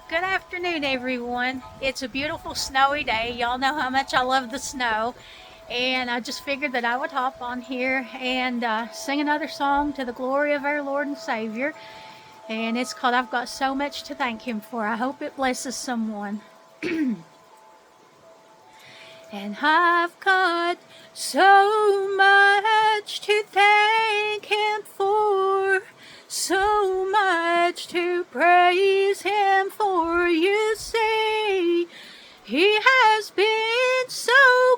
Good afternoon, everyone. It's a beautiful snowy day. Y'all know how much I love the snow. And I just figured that I would hop on here and sing another song to the glory of our Lord and Savior. And it's called I've Got So Much to Thank Him For. I hope it blesses someone. And I've got so much to thank Him for, so much to praise Him for. You see, He has been so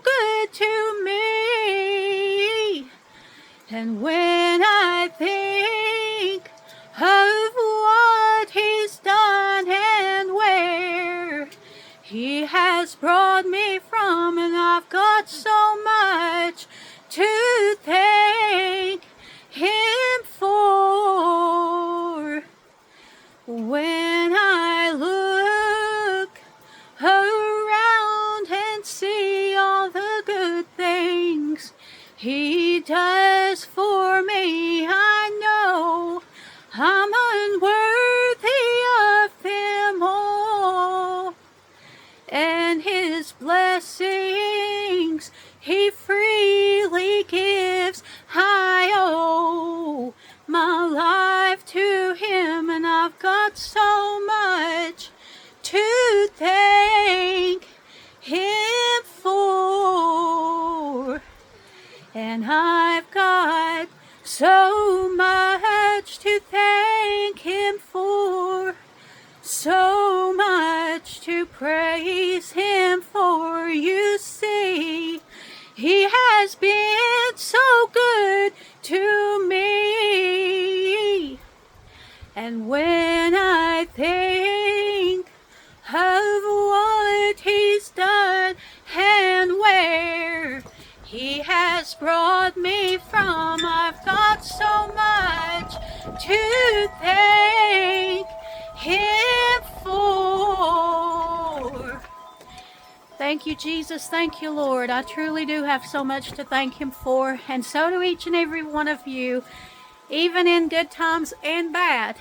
good to me. And when I think of what He's done and where He has brought me from, and I've got so much to thank Him for. When I look around and see all the good things He does for me, I know I'm unworthy of them all. And His blessings He freely gives. I owe my life to Him, and I've got so much to thank Him for. And I've got so much to thank Him for, so much to praise Him for. You see, He has been so good to me. And when I think of what He's done and where He has brought me from, I've got so much to thank Him for. Thank you, Jesus. Thank you, Lord. I truly do have so much to thank Him for, and so do each and every one of you, even in good times and bad.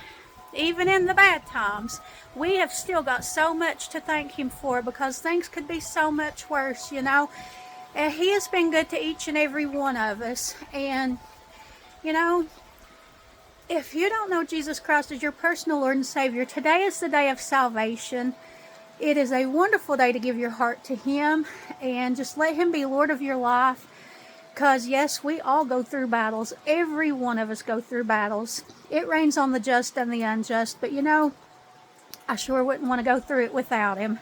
Even in the bad times, we have still got so much to thank Him for, because things could be so much worse, you know. And He has been good to each and every one of us. And, you know, if you don't know Jesus Christ as your personal Lord and Savior, today is the day of salvation. It is a wonderful day to give your heart to Him and just let Him be Lord of your life. Because, yes, we all go through battles. Every one of us go through battles. It rains on the just and the unjust. But, you know, I sure wouldn't want to go through it without Him.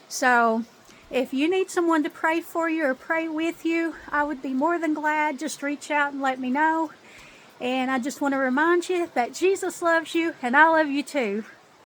So, if you need someone to pray for you or pray with you, I would be more than glad. Just reach out and let me know. And I just want to remind you that Jesus loves you, and I love you too.